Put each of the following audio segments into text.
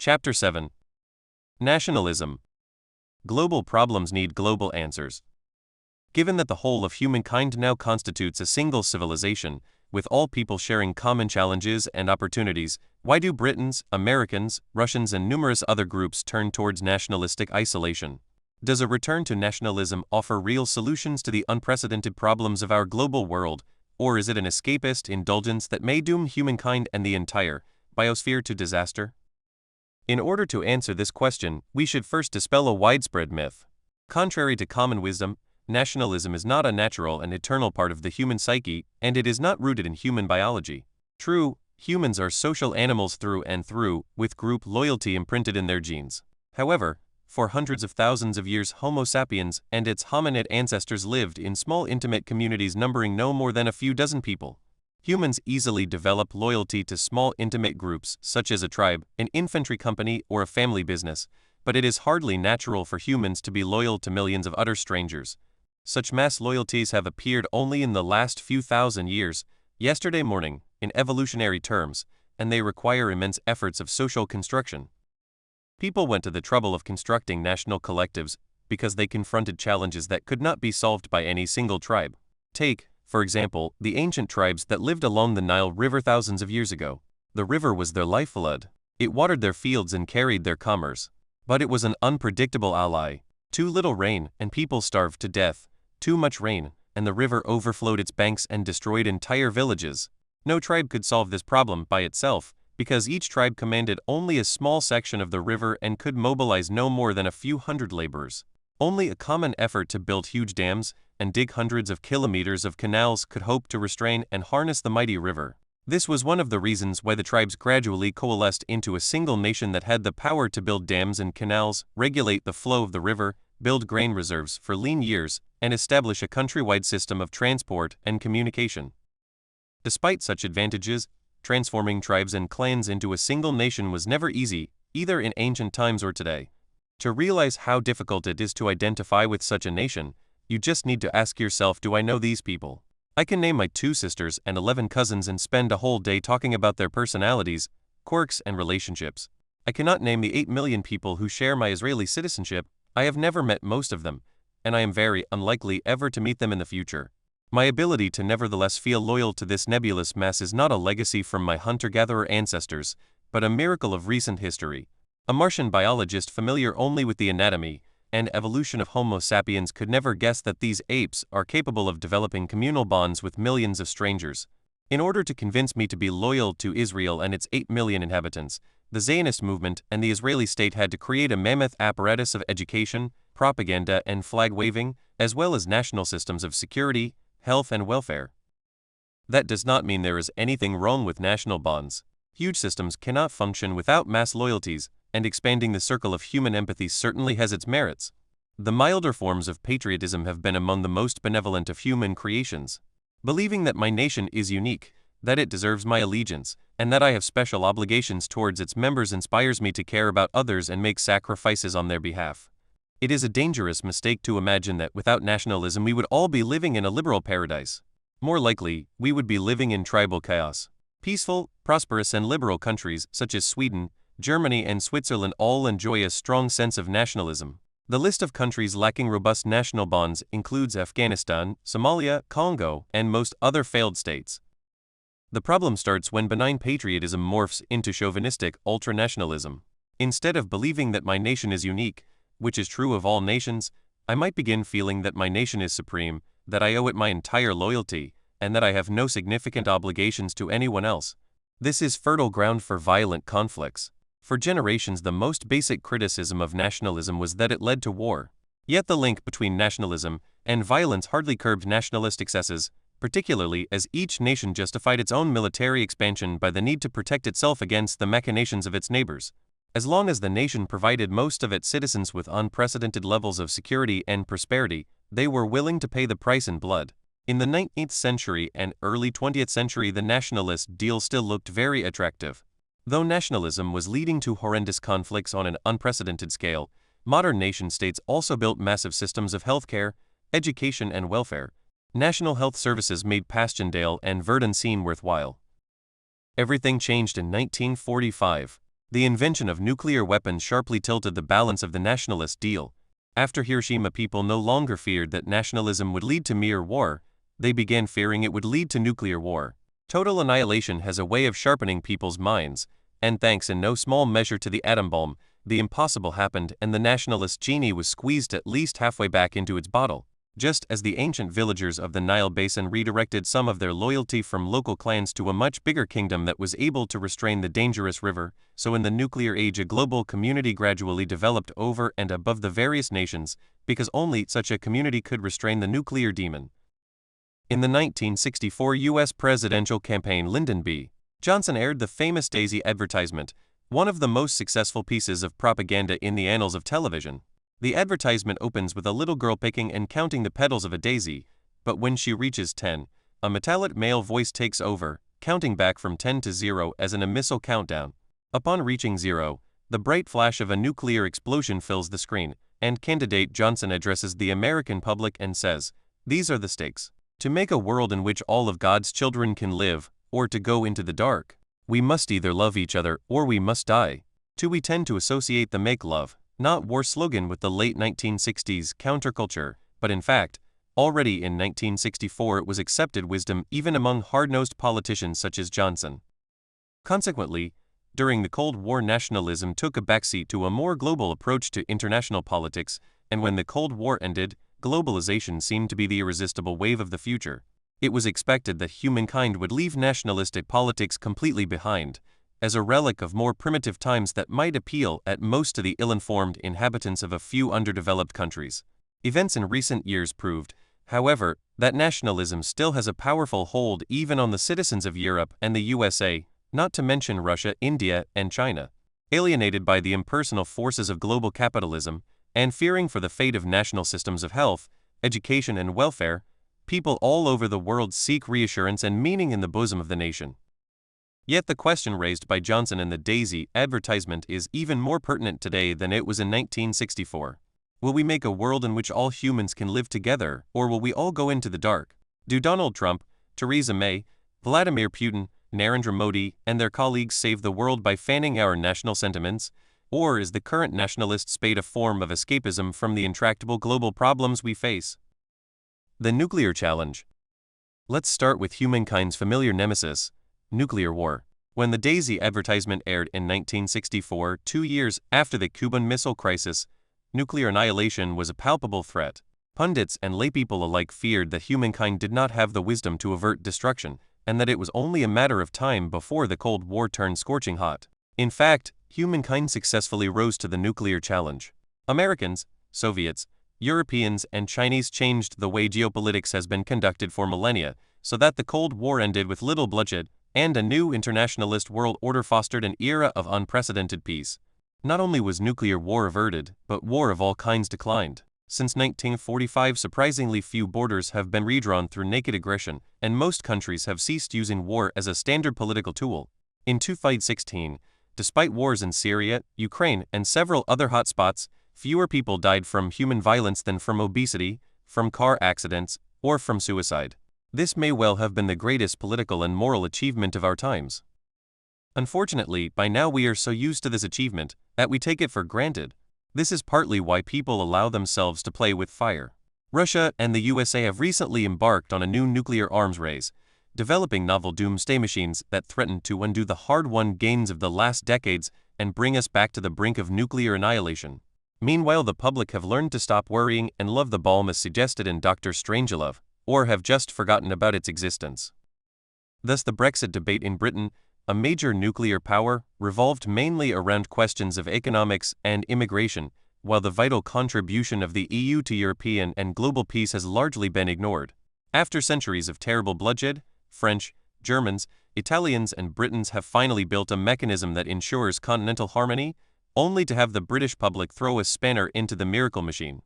Chapter 7. Nationalism. Global problems need global answers. Given that the whole of humankind now constitutes a single civilization, with all people sharing common challenges and opportunities, why do Britons, Americans, Russians and numerous other groups turn towards nationalistic isolation? Does a return to nationalism offer real solutions to the unprecedented problems of our global world, or is it an escapist indulgence that may doom humankind and the entire biosphere to disaster? In order to answer this question, we should first dispel a widespread myth. Contrary to common wisdom, nationalism is not a natural and eternal part of the human psyche, and it is not rooted in human biology. True, humans are social animals through and through, with group loyalty imprinted in their genes. However, for hundreds of thousands of years Homo sapiens and its hominid ancestors lived in small intimate communities numbering no more than a few dozen people. Humans easily develop loyalty to small intimate groups such as a tribe, an infantry company, or a family business, but it is hardly natural for humans to be loyal to millions of utter strangers. Such mass loyalties have appeared only in the last few thousand years, yesterday morning, in evolutionary terms, and they require immense efforts of social construction. People went to the trouble of constructing national collectives because they confronted challenges that could not be solved by any single tribe. Take, for example, the ancient tribes that lived along the Nile River thousands of years ago. The river was their lifeblood. It watered their fields and carried their commerce. But it was an unpredictable ally. Too little rain, and people starved to death. Too much rain, and the river overflowed its banks and destroyed entire villages. No tribe could solve this problem by itself, because each tribe commanded only a small section of the river and could mobilize no more than a few hundred laborers. Only a common effort to build huge dams and dig hundreds of kilometers of canals could hope to restrain and harness the mighty river. This was one of the reasons why the tribes gradually coalesced into a single nation that had the power to build dams and canals, regulate the flow of the river, build grain reserves for lean years, and establish a countrywide system of transport and communication. Despite such advantages, transforming tribes and clans into a single nation was never easy, either in ancient times or today. To realize how difficult it is to identify with such a nation, you just need to ask yourself, do I know these people? I can name my 2 sisters and 11 cousins and spend a whole day talking about their personalities, quirks, and relationships. I cannot name the 8 million people who share my Israeli citizenship. I have never met most of them, and I am very unlikely ever to meet them in the future. My ability to nevertheless feel loyal to this nebulous mass is not a legacy from my hunter-gatherer ancestors, but a miracle of recent history. A Martian biologist familiar only with the anatomy and evolution of Homo sapiens could never guess that these apes are capable of developing communal bonds with millions of strangers. In order to convince me to be loyal to Israel and its 8 million inhabitants, the Zionist movement and the Israeli state had to create a mammoth apparatus of education, propaganda, and flag-waving, as well as national systems of security, health, and welfare. That does not mean there is anything wrong with national bonds. Huge systems cannot function without mass loyalties, and expanding the circle of human empathy certainly has its merits. The milder forms of patriotism have been among the most benevolent of human creations. Believing that my nation is unique, that it deserves my allegiance, and that I have special obligations towards its members inspires me to care about others and make sacrifices on their behalf. It is a dangerous mistake to imagine that without nationalism we would all be living in a liberal paradise. More likely, we would be living in tribal chaos. Peaceful, prosperous and liberal countries such as Sweden, Germany and Switzerland all enjoy a strong sense of nationalism. The list of countries lacking robust national bonds includes Afghanistan, Somalia, Congo, and most other failed states. The problem starts when benign patriotism morphs into chauvinistic ultranationalism. Instead of believing that my nation is unique, which is true of all nations, I might begin feeling that my nation is supreme, that I owe it my entire loyalty, and that I have no significant obligations to anyone else. This is fertile ground for violent conflicts. For generations, the most basic criticism of nationalism was that it led to war. Yet the link between nationalism and violence hardly curbed nationalist excesses, particularly as each nation justified its own military expansion by the need to protect itself against the machinations of its neighbors. As long as the nation provided most of its citizens with unprecedented levels of security and prosperity, they were willing to pay the price in blood. In the 19th century and early 20th century, the nationalist deal still looked very attractive. Though nationalism was leading to horrendous conflicts on an unprecedented scale, modern nation-states also built massive systems of healthcare, education and welfare. National health services made Passchendaele and Verdun seem worthwhile. Everything changed in 1945. The invention of nuclear weapons sharply tilted the balance of the nationalist deal. After Hiroshima, people no longer feared that nationalism would lead to mere war, they began fearing it would lead to nuclear war. Total annihilation has a way of sharpening people's minds, and thanks in no small measure to the atom bomb, the impossible happened and the nationalist genie was squeezed at least halfway back into its bottle. Just as the ancient villagers of the Nile Basin redirected some of their loyalty from local clans to a much bigger kingdom that was able to restrain the dangerous river, so in the nuclear age a global community gradually developed over and above the various nations, because only such a community could restrain the nuclear demon. In the 1964 U.S. presidential campaign, Lyndon B. Johnson aired the famous Daisy advertisement, one of the most successful pieces of propaganda in the annals of television. The advertisement opens with a little girl picking and counting the petals of a daisy, but when she reaches 10, a metallic male voice takes over, counting back from 10 to 0 as in a missile countdown. Upon reaching 0, the bright flash of a nuclear explosion fills the screen, and candidate Johnson addresses the American public and says, "These are the stakes. To make a world in which all of God's children can live, or to go into the dark, we must either love each other or we must die." We tend to associate the "make love, not war" slogan with the late 1960s counterculture, but in fact, already in 1964 it was accepted wisdom even among hard-nosed politicians such as Johnson. Consequently, during the Cold War, nationalism took a backseat to a more global approach to international politics, and when the Cold War ended, globalization seemed to be the irresistible wave of the future. It was expected that humankind would leave nationalistic politics completely behind, as a relic of more primitive times that might appeal at most to the ill-informed inhabitants of a few underdeveloped countries. Events in recent years proved, however, that nationalism still has a powerful hold even on the citizens of Europe and the USA, not to mention Russia, India, and China. Alienated by the impersonal forces of global capitalism, and fearing for the fate of national systems of health, education, and welfare, people all over the world seek reassurance and meaning in the bosom of the nation. Yet the question raised by Johnson in the Daisy advertisement is even more pertinent today than it was in 1964. Will we make a world in which all humans can live together, or will we all go into the dark? Do Donald Trump, Theresa May, Vladimir Putin, Narendra Modi, and their colleagues save the world by fanning our national sentiments? Or is the current nationalist spate a form of escapism from the intractable global problems we face? The nuclear challenge. Let's start with humankind's familiar nemesis, nuclear war. When the Daisy advertisement aired in 1964, 2 years after the Cuban Missile Crisis, nuclear annihilation was a palpable threat. Pundits and laypeople alike feared that humankind did not have the wisdom to avert destruction, and that it was only a matter of time before the Cold War turned scorching hot. In fact, humankind successfully rose to the nuclear challenge. Americans, Soviets, Europeans, and Chinese changed the way geopolitics has been conducted for millennia, so that the Cold War ended with little bloodshed, and a new internationalist world order fostered an era of unprecedented peace. Not only was nuclear war averted, but war of all kinds declined. Since 1945, surprisingly few borders have been redrawn through naked aggression, and most countries have ceased using war as a standard political tool. In 2016, despite wars in Syria, Ukraine, and several other hotspots, fewer people died from human violence than from obesity, from car accidents, or from suicide. This may well have been the greatest political and moral achievement of our times. Unfortunately, by now we are so used to this achievement that we take it for granted. This is partly why people allow themselves to play with fire. Russia and the USA have recently embarked on a new nuclear arms race, developing novel doomsday machines that threaten to undo the hard-won gains of the last decades and bring us back to the brink of nuclear annihilation. Meanwhile, the public have learned to stop worrying and love the balm as suggested in Dr. Strangelove, or have just forgotten about its existence. Thus the Brexit debate in Britain, a major nuclear power, revolved mainly around questions of economics and immigration, while the vital contribution of the EU to European and global peace has largely been ignored. After centuries of terrible bloodshed, French, Germans, Italians, and Britons have finally built a mechanism that ensures continental harmony, only to have the British public throw a spanner into the miracle machine.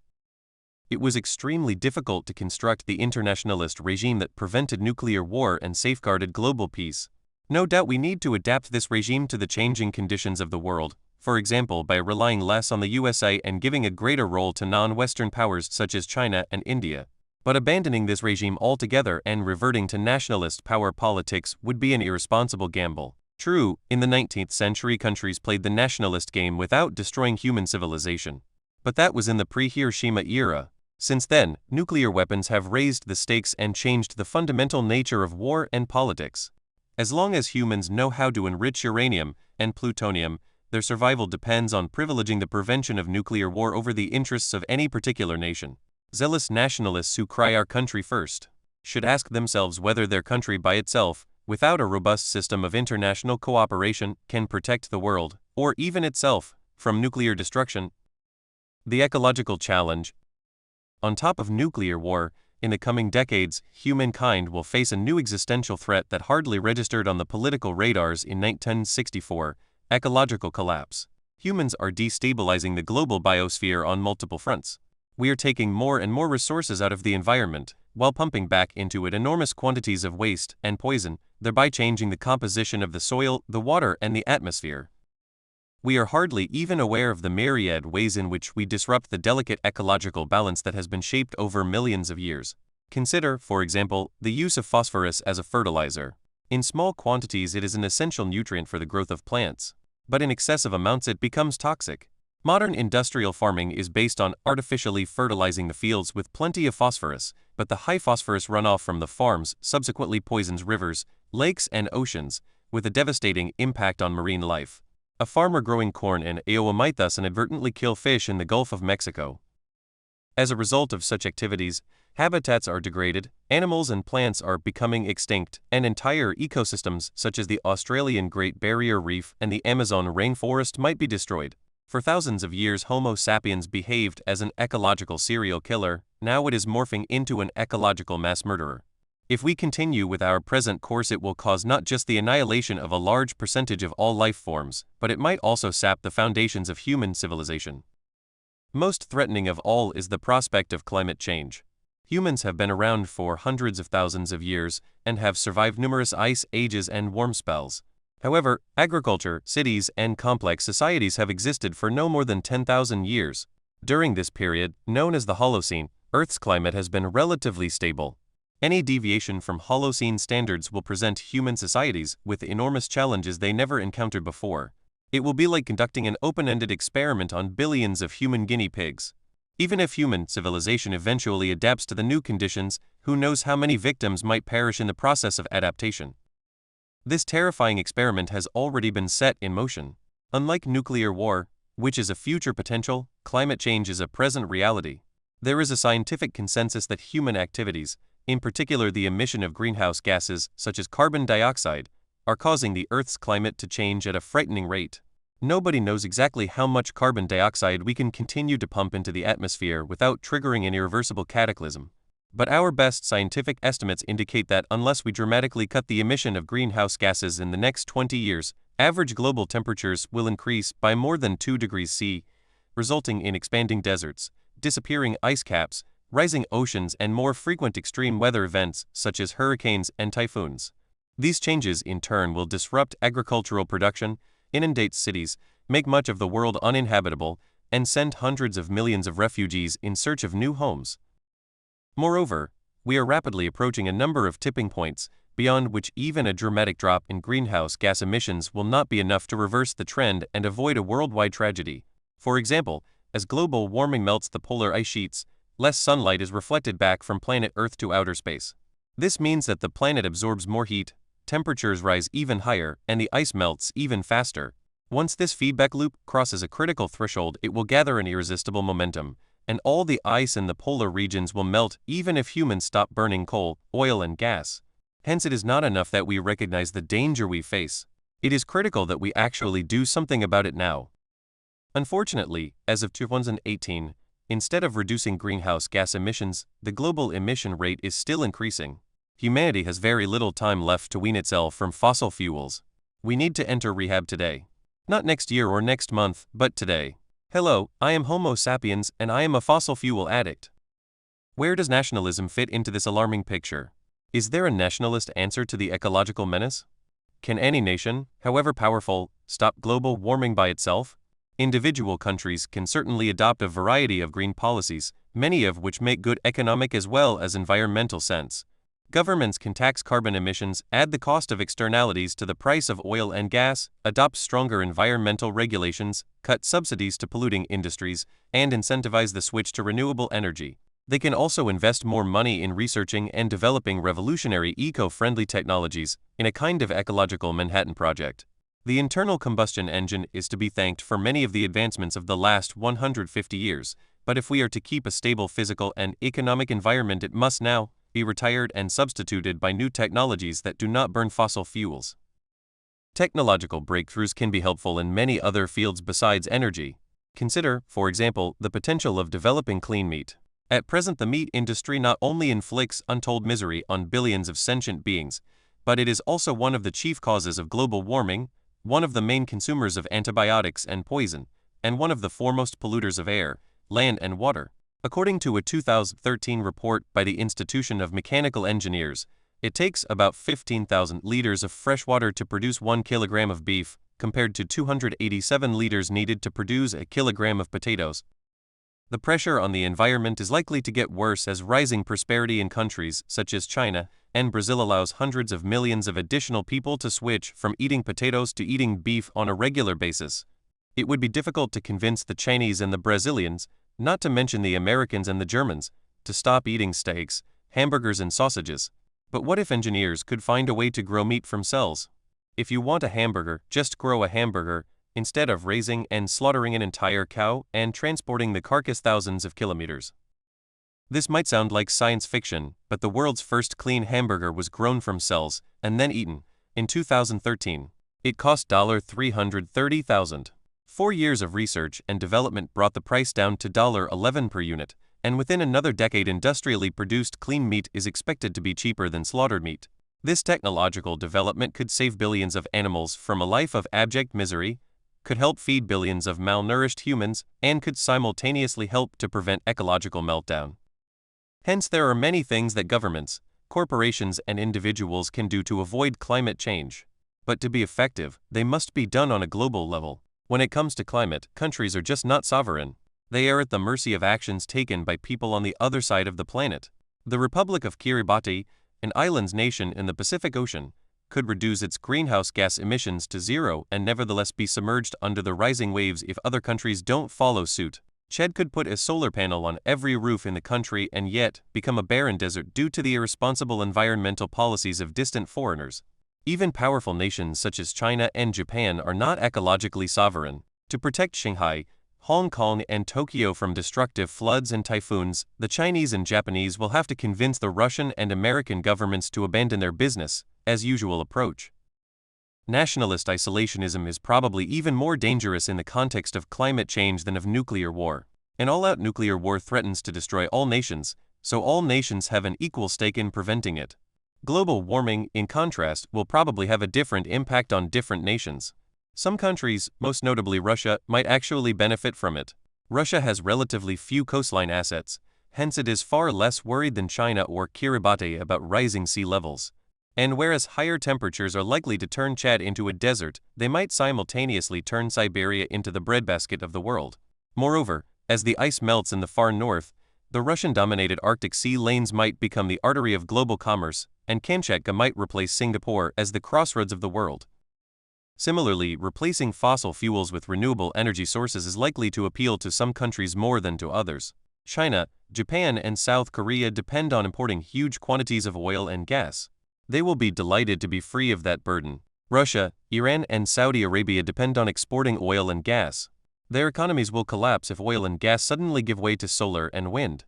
It was extremely difficult to construct the internationalist regime that prevented nuclear war and safeguarded global peace. No doubt we need to adapt this regime to the changing conditions of the world, for example by relying less on the USA and giving a greater role to non-Western powers such as China and India. But abandoning this regime altogether and reverting to nationalist power politics would be an irresponsible gamble. True, in the 19th century countries played the nationalist game without destroying human civilization. But that was in the pre-Hiroshima era. Since then, nuclear weapons have raised the stakes and changed the fundamental nature of war and politics. As long as humans know how to enrich uranium and plutonium, their survival depends on privileging the prevention of nuclear war over the interests of any particular nation. Zealous nationalists who cry "our country first" should ask themselves whether their country by itself, without a robust system of international cooperation, can protect the world, or even itself, from nuclear destruction. The ecological challenge. On top of nuclear war, in the coming decades, humankind will face a new existential threat that hardly registered on the political radars in 1964: ecological collapse. Humans are destabilizing the global biosphere on multiple fronts. We are taking more and more resources out of the environment, while pumping back into it enormous quantities of waste and poison, thereby changing the composition of the soil, the water, and the atmosphere. We are hardly even aware of the myriad ways in which we disrupt the delicate ecological balance that has been shaped over millions of years. Consider, for example, the use of phosphorus as a fertilizer. In small quantities it is an essential nutrient for the growth of plants, but in excessive amounts it becomes toxic. Modern industrial farming is based on artificially fertilizing the fields with plenty of phosphorus, but the high phosphorus runoff from the farms subsequently poisons rivers, lakes, and oceans, with a devastating impact on marine life. A farmer growing corn in Iowa might thus inadvertently kill fish in the Gulf of Mexico. As a result of such activities, habitats are degraded, animals and plants are becoming extinct, and entire ecosystems such as the Australian Great Barrier Reef and the Amazon rainforest might be destroyed. For thousands of years Homo sapiens behaved as an ecological serial killer, now it is morphing into an ecological mass murderer. If we continue with our present course it will cause not just the annihilation of a large percentage of all life forms, but it might also sap the foundations of human civilization. Most threatening of all is the prospect of climate change. Humans have been around for hundreds of thousands of years and have survived numerous ice ages and warm spells. However, agriculture, cities, and complex societies have existed for no more than 10,000 years. During this period, known as the Holocene, Earth's climate has been relatively stable. Any deviation from Holocene standards will present human societies with enormous challenges they never encountered before. It will be like conducting an open-ended experiment on billions of human guinea pigs. Even if human civilization eventually adapts to the new conditions, who knows how many victims might perish in the process of adaptation. This terrifying experiment has already been set in motion. Unlike nuclear war, which is a future potential, climate change is a present reality. There is a scientific consensus that human activities, in particular the emission of greenhouse gases such as carbon dioxide, are causing the Earth's climate to change at a frightening rate. Nobody knows exactly how much carbon dioxide we can continue to pump into the atmosphere without triggering an irreversible cataclysm. But our best scientific estimates indicate that unless we dramatically cut the emission of greenhouse gases in the next 20 years, average global temperatures will increase by more than 2 degrees C, resulting in expanding deserts, disappearing ice caps, rising oceans, and more frequent extreme weather events such as hurricanes and typhoons. These changes in turn will disrupt agricultural production, inundate cities, make much of the world uninhabitable, and send hundreds of millions of refugees in search of new homes. Moreover, we are rapidly approaching a number of tipping points, beyond which even a dramatic drop in greenhouse gas emissions will not be enough to reverse the trend and avoid a worldwide tragedy. For example, as global warming melts the polar ice sheets, less sunlight is reflected back from planet Earth to outer space. This means that the planet absorbs more heat, temperatures rise even higher, and the ice melts even faster. Once this feedback loop crosses a critical threshold, it will gather an irresistible momentum, and all the ice in the polar regions will melt even if humans stop burning coal, oil, and gas. Hence, it is not enough that we recognize the danger we face. It is critical that we actually do something about it now. Unfortunately, as of 2018, instead of reducing greenhouse gas emissions, the global emission rate is still increasing. Humanity has very little time left to wean itself from fossil fuels. We need to enter rehab today. Not next year or next month, but today. Hello, I am Homo sapiens and I am a fossil fuel addict. Where does nationalism fit into this alarming picture? Is there a nationalist answer to the ecological menace? Can any nation, however powerful, stop global warming by itself? Individual countries can certainly adopt a variety of green policies, many of which make good economic as well as environmental sense. Governments can tax carbon emissions, add the cost of externalities to the price of oil and gas, adopt stronger environmental regulations, cut subsidies to polluting industries, and incentivize the switch to renewable energy. They can also invest more money in researching and developing revolutionary eco-friendly technologies, in a kind of ecological Manhattan Project. The internal combustion engine is to be thanked for many of the advancements of the last 150 years, but if we are to keep a stable physical and economic environment, it must now be retired and substituted by new technologies that do not burn fossil fuels. Technological breakthroughs can be helpful in many other fields besides energy. Consider, for example, the potential of developing clean meat. At present, the meat industry not only inflicts untold misery on billions of sentient beings, but it is also one of the chief causes of global warming, one of the main consumers of antibiotics and poison, and one of the foremost polluters of air, land and water. According to a 2013 report by the Institution of Mechanical Engineers, it takes about 15,000 liters of fresh water to produce 1 kilogram of beef, compared to 287 liters needed to produce a kilogram of potatoes. The pressure on the environment is likely to get worse as rising prosperity in countries such as China and Brazil allows hundreds of millions of additional people to switch from eating potatoes to eating beef on a regular basis. It would be difficult to convince the Chinese and the Brazilians, not to mention the Americans and the Germans, to stop eating steaks, hamburgers and sausages. But what if engineers could find a way to grow meat from cells? If you want a hamburger, just grow a hamburger, instead of raising and slaughtering an entire cow and transporting the carcass thousands of kilometers. This might sound like science fiction, but the world's first clean hamburger was grown from cells and then eaten. In 2013, it cost $330,000. 4 years of research and development brought the price down to $11 per unit, and within another decade industrially produced clean meat is expected to be cheaper than slaughtered meat. This technological development could save billions of animals from a life of abject misery, could help feed billions of malnourished humans, and could simultaneously help to prevent ecological meltdown. Hence, there are many things that governments, corporations, and individuals can do to avoid climate change. But to be effective, they must be done on a global level. When it comes to climate, countries are just not sovereign. They are at the mercy of actions taken by people on the other side of the planet. The Republic of Kiribati, an island nation in the Pacific Ocean, could reduce its greenhouse gas emissions to zero and nevertheless be submerged under the rising waves if other countries don't follow suit. Chad could put a solar panel on every roof in the country and yet become a barren desert due to the irresponsible environmental policies of distant foreigners. Even powerful nations such as China and Japan are not ecologically sovereign. To protect Shanghai, Hong Kong, and Tokyo from destructive floods and typhoons, the Chinese and Japanese will have to convince the Russian and American governments to abandon their business as usual approach. Nationalist isolationism is probably even more dangerous in the context of climate change than of nuclear war. An all-out nuclear war threatens to destroy all nations, so all nations have an equal stake in preventing it. Global warming, in contrast, will probably have a different impact on different nations. Some countries, most notably Russia, might actually benefit from it. Russia has relatively few coastline assets, hence it is far less worried than China or Kiribati about rising sea levels. And whereas higher temperatures are likely to turn Chad into a desert, they might simultaneously turn Siberia into the breadbasket of the world. Moreover, as the ice melts in the far north, the Russian-dominated Arctic sea lanes might become the artery of global commerce, and Kamchatka might replace Singapore as the crossroads of the world. Similarly, replacing fossil fuels with renewable energy sources is likely to appeal to some countries more than to others. China, Japan, and South Korea depend on importing huge quantities of oil and gas. They will be delighted to be free of that burden. Russia, Iran, and Saudi Arabia depend on exporting oil and gas. Their economies will collapse if oil and gas suddenly give way to solar and wind.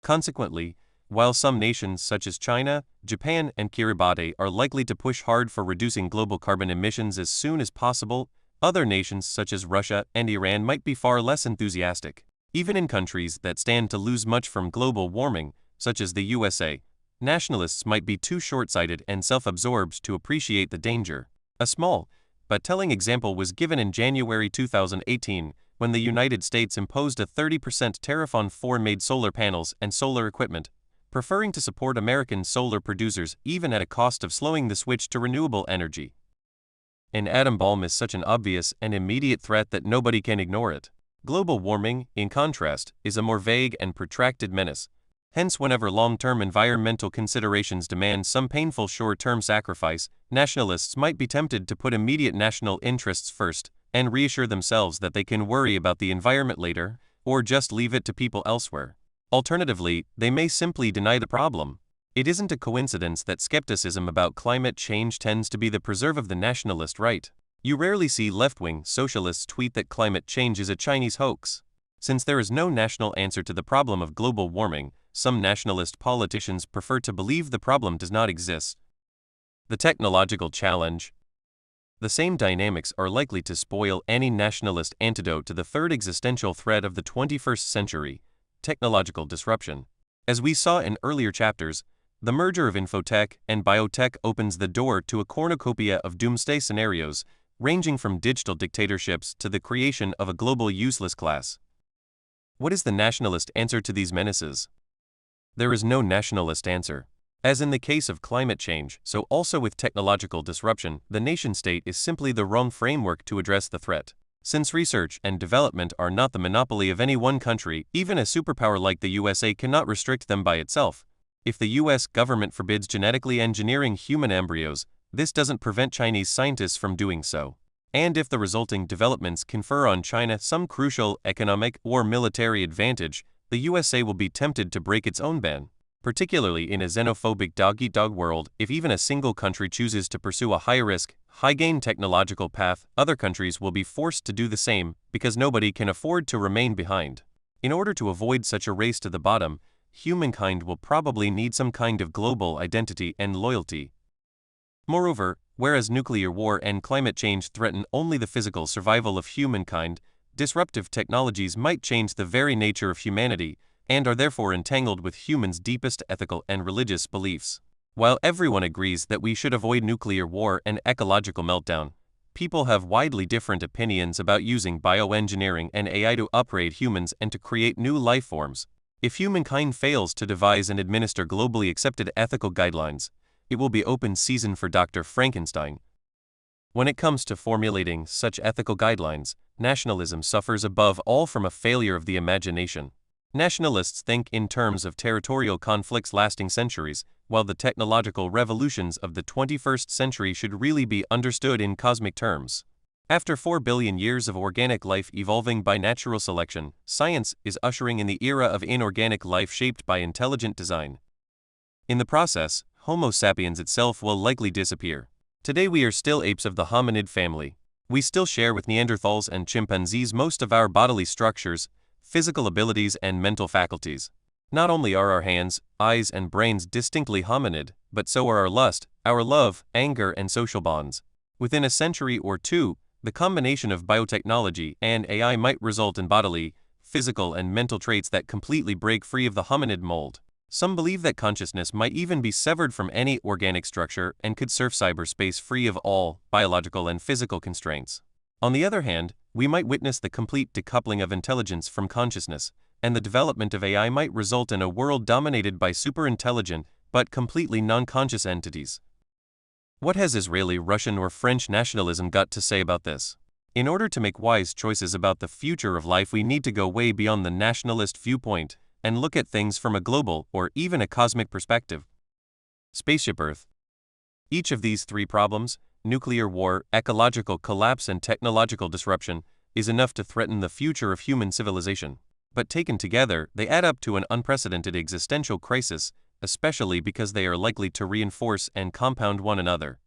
Consequently, while some nations such as China, Japan, and Kiribati are likely to push hard for reducing global carbon emissions as soon as possible, other nations such as Russia and Iran might be far less enthusiastic. Even in countries that stand to lose much from global warming, such as the USA, nationalists might be too short-sighted and self-absorbed to appreciate the danger. A small, but telling example was given in January 2018, when the United States imposed a 30% tariff on foreign-made solar panels and solar equipment, preferring to support American solar producers even at a cost of slowing the switch to renewable energy. An atom bomb is such an obvious and immediate threat that nobody can ignore it. Global warming, in contrast, is a more vague and protracted menace, Hence, whenever long-term environmental considerations demand some painful short-term sacrifice, nationalists might be tempted to put immediate national interests first and reassure themselves that they can worry about the environment later, or just leave it to people elsewhere. Alternatively, they may simply deny the problem. It isn't a coincidence that skepticism about climate change tends to be the preserve of the nationalist right. You rarely see left-wing socialists tweet that climate change is a Chinese hoax. Since there is no national answer to the problem of global warming, some nationalist politicians prefer to believe the problem does not exist. The technological challenge. The same dynamics are likely to spoil any nationalist antidote to the third existential threat of the 21st century, technological disruption. As we saw in earlier chapters, the merger of infotech and biotech opens the door to a cornucopia of doomsday scenarios, ranging from digital dictatorships to the creation of a global useless class. What is the nationalist answer to these menaces? There is no nationalist answer. As in the case of climate change, so also with technological disruption, the nation-state is simply the wrong framework to address the threat. Since research and development are not the monopoly of any one country, even a superpower like the USA cannot restrict them by itself. If the US government forbids genetically engineering human embryos, this doesn't prevent Chinese scientists from doing so. And if the resulting developments confer on China some crucial economic or military advantage, the USA will be tempted to break its own ban. Particularly in a xenophobic dog-eat-dog world, if even a single country chooses to pursue a high-risk, high-gain technological path, other countries will be forced to do the same because nobody can afford to remain behind. In order to avoid such a race to the bottom, humankind will probably need some kind of global identity and loyalty. Moreover, whereas nuclear war and climate change threaten only the physical survival of humankind, disruptive technologies might change the very nature of humanity, and are therefore entangled with humans' deepest ethical and religious beliefs. While everyone agrees that we should avoid nuclear war and ecological meltdown, people have widely different opinions about using bioengineering and AI to upgrade humans and to create new life forms. If humankind fails to devise and administer globally accepted ethical guidelines, it will be open season for Dr. Frankenstein. When it comes to formulating such ethical guidelines, nationalism suffers above all from a failure of the imagination. Nationalists think in terms of territorial conflicts lasting centuries, while the technological revolutions of the 21st century should really be understood in cosmic terms. After 4 billion years of organic life evolving by natural selection, science is ushering in the era of inorganic life shaped by intelligent design. In the process, Homo sapiens itself will likely disappear. Today we are still apes of the hominid family. We still share with Neanderthals and chimpanzees most of our bodily structures, physical abilities and mental faculties. Not only are our hands, eyes and brains distinctly hominid, but so are our lust, our love, anger and social bonds. Within a century or two, the combination of biotechnology and AI might result in bodily, physical and mental traits that completely break free of the hominid mold. Some believe that consciousness might even be severed from any organic structure and could surf cyberspace free of all biological and physical constraints. On the other hand, we might witness the complete decoupling of intelligence from consciousness, and the development of AI might result in a world dominated by superintelligent but completely non-conscious entities. What has Israeli, Russian or French nationalism got to say about this? In order to make wise choices about the future of life, we need to go way beyond the nationalist viewpoint and look at things from a global or even a cosmic perspective. Spaceship Earth. Each of these three problems, nuclear war, ecological collapse and technological disruption, is enough to threaten the future of human civilization. But taken together, they add up to an unprecedented existential crisis, especially because they are likely to reinforce and compound one another.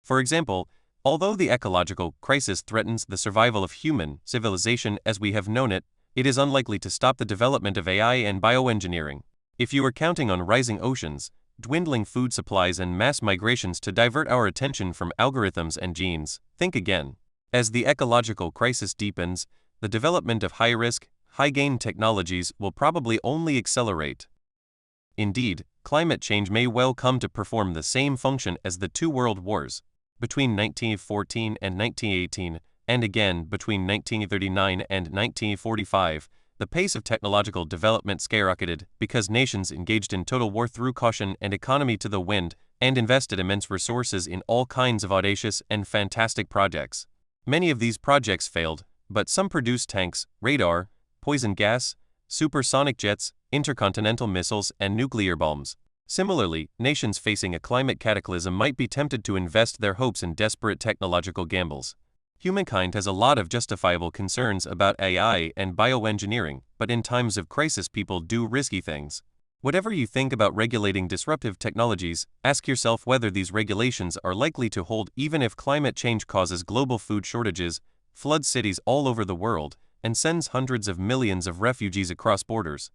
For example, although the ecological crisis threatens the survival of human civilization as we have known it, it is unlikely to stop the development of AI and bioengineering. If you are counting on rising oceans, dwindling food supplies and mass migrations to divert our attention from algorithms and genes, think again. As the ecological crisis deepens, the development of high-risk, high-gain technologies will probably only accelerate. Indeed, climate change may well come to perform the same function as the two world wars, between 1914 and 1918, and again between 1939 and 1945, the pace of technological development skyrocketed because nations engaged in total war threw caution and economy to the wind and invested immense resources in all kinds of audacious and fantastic projects. Many of these projects failed, but some produced tanks, radar, poison gas, supersonic jets, intercontinental missiles, and nuclear bombs. Similarly, nations facing a climate cataclysm might be tempted to invest their hopes in desperate technological gambles. Humankind has a lot of justifiable concerns about AI and bioengineering, but in times of crisis people do risky things. Whatever you think about regulating disruptive technologies, ask yourself whether these regulations are likely to hold even if climate change causes global food shortages, floods cities all over the world, and sends hundreds of millions of refugees across borders.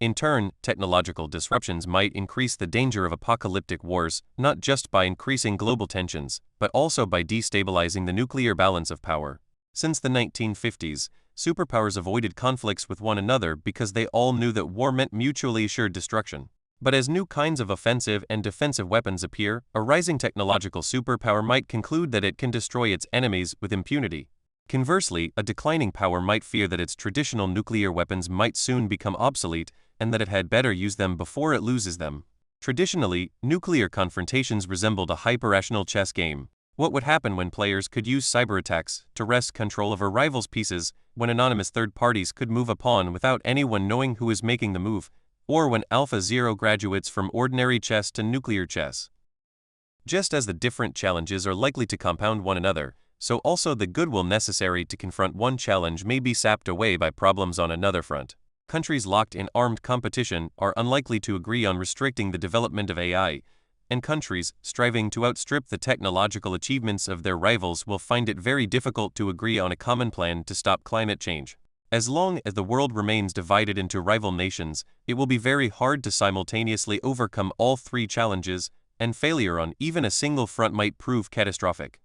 In turn, technological disruptions might increase the danger of apocalyptic wars, not just by increasing global tensions, but also by destabilizing the nuclear balance of power. Since the 1950s, superpowers avoided conflicts with one another because they all knew that war meant mutually assured destruction. But as new kinds of offensive and defensive weapons appear, a rising technological superpower might conclude that it can destroy its enemies with impunity. Conversely, a declining power might fear that its traditional nuclear weapons might soon become obsolete, and that it had better use them before it loses them. Traditionally, nuclear confrontations resembled a hyper-rational chess game. What would happen when players could use cyber attacks to wrest control of a rival's pieces, when anonymous third parties could move a pawn without anyone knowing who is making the move, or when Alpha Zero graduates from ordinary chess to nuclear chess? Just as the different challenges are likely to compound one another, so also the goodwill necessary to confront one challenge may be sapped away by problems on another front. Countries locked in armed competition are unlikely to agree on restricting the development of AI, and countries striving to outstrip the technological achievements of their rivals will find it very difficult to agree on a common plan to stop climate change. As long as the world remains divided into rival nations, it will be very hard to simultaneously overcome all three challenges, and failure on even a single front might prove catastrophic.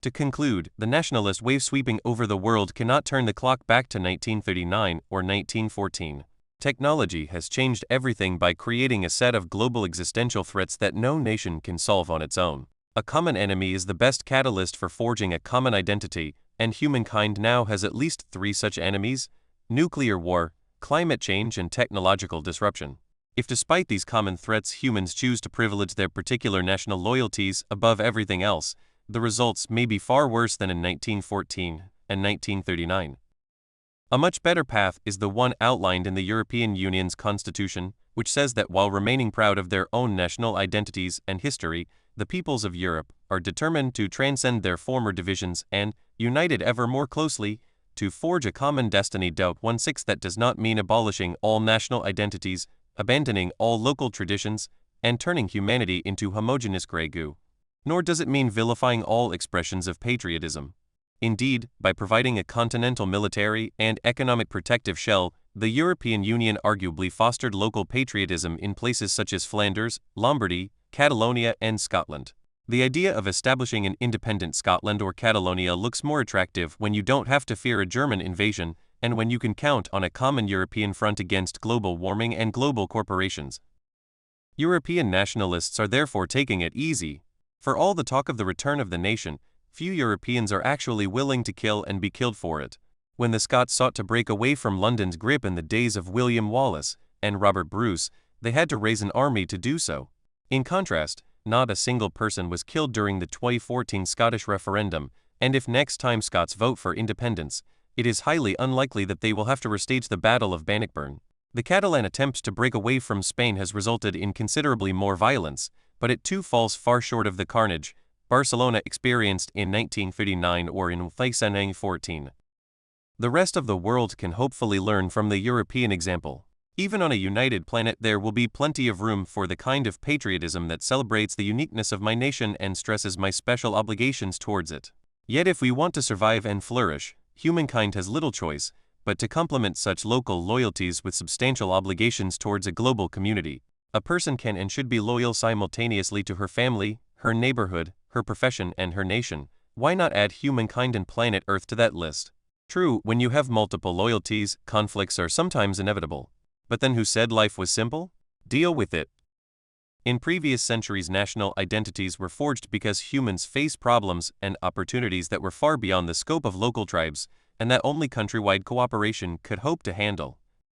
To conclude, the nationalist wave sweeping over the world cannot turn the clock back to 1939 or 1914. Technology has changed everything by creating a set of global existential threats that no nation can solve on its own. A common enemy is the best catalyst for forging a common identity, and humankind now has at least three such enemies: nuclear war, climate change, and technological disruption. If despite these common threats humans choose to privilege their particular national loyalties above everything else, the results may be far worse than in 1914 and 1939. A much better path is the one outlined in the European Union's constitution, which says that while remaining proud of their own national identities and history, the peoples of Europe are determined to transcend their former divisions and, united ever more closely, to forge a common destiny. 16 That does not mean abolishing all national identities, abandoning all local traditions, and turning humanity into homogeneous grey goo. Nor does it mean vilifying all expressions of patriotism. Indeed, by providing a continental military and economic protective shell, the European Union arguably fostered local patriotism in places such as Flanders, Lombardy, Catalonia, and Scotland. The idea of establishing an independent Scotland or Catalonia looks more attractive when you don't have to fear a German invasion, and when you can count on a common European front against global warming and global corporations. European nationalists are therefore taking it easy. For all the talk of the return of the nation, few Europeans are actually willing to kill and be killed for it. When the Scots sought to break away from London's grip in the days of William Wallace and Robert Bruce, they had to raise an army to do so. In contrast, not a single person was killed during the 2014 Scottish referendum, and if next time Scots vote for independence, it is highly unlikely that they will have to restage the Battle of Bannockburn. The Catalan attempt to break away from Spain has resulted in considerably more violence, but it too falls far short of the carnage Barcelona experienced in 1939 or in 1914. The rest of the world can hopefully learn from the European example. Even on a united planet there will be plenty of room for the kind of patriotism that celebrates the uniqueness of my nation and stresses my special obligations towards it. Yet if we want to survive and flourish, humankind has little choice but to complement such local loyalties with substantial obligations towards a global community. A person can and should be loyal simultaneously to her family, her neighborhood, her profession, and her nation. Why not add humankind and planet Earth to that list? True, when you have multiple loyalties, conflicts are sometimes inevitable. But then who said life was simple? Deal with it. In previous centuries, national identities were forged because humans face problems and opportunities that were far beyond the scope of local tribes, and that only countrywide cooperation could hope to handle.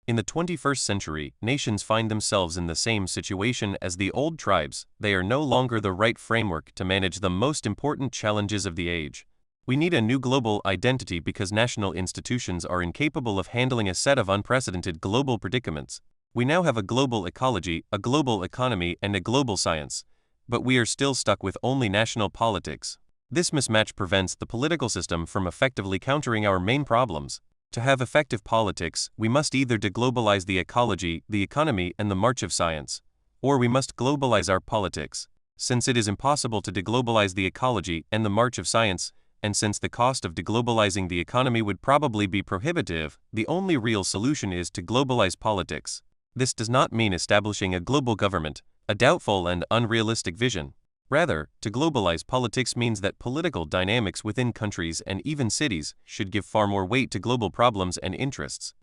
In the 21st century, nations find themselves in the same situation as the old tribes. They are no longer the right framework to manage the most important challenges of the age. We need a new global identity because national institutions are incapable of handling a set of unprecedented global predicaments. We now have a global ecology, a global economy, and a global science, but we are still stuck with only national politics. This mismatch prevents the political system from effectively countering our main problems. To have effective politics, we must either deglobalize the ecology, the economy, and the march of science, or we must globalize our politics. Since it is impossible to deglobalize the ecology and the march of science, and since the cost of deglobalizing the economy would probably be prohibitive, the only real solution is to globalize politics. This does not mean establishing a global government, a doubtful and unrealistic vision. Rather, to globalize politics means that political dynamics within countries and even cities should give far more weight to global problems and interests.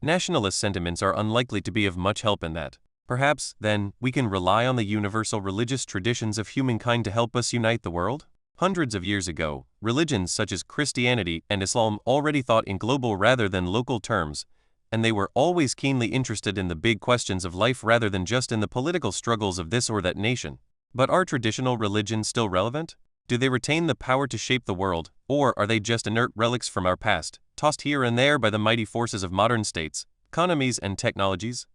Nationalist sentiments are unlikely to be of much help in that. Perhaps, then, we can rely on the universal religious traditions of humankind to help us unite the world? Hundreds of years ago, religions such as Christianity and Islam already thought in global rather than local terms, and they were always keenly interested in the big questions of life rather than just in the political struggles of this or that nation. But are traditional religions still relevant? Do they retain the power to shape the world, or are they just inert relics from our past, tossed here and there by the mighty forces of modern states, economies, and technologies?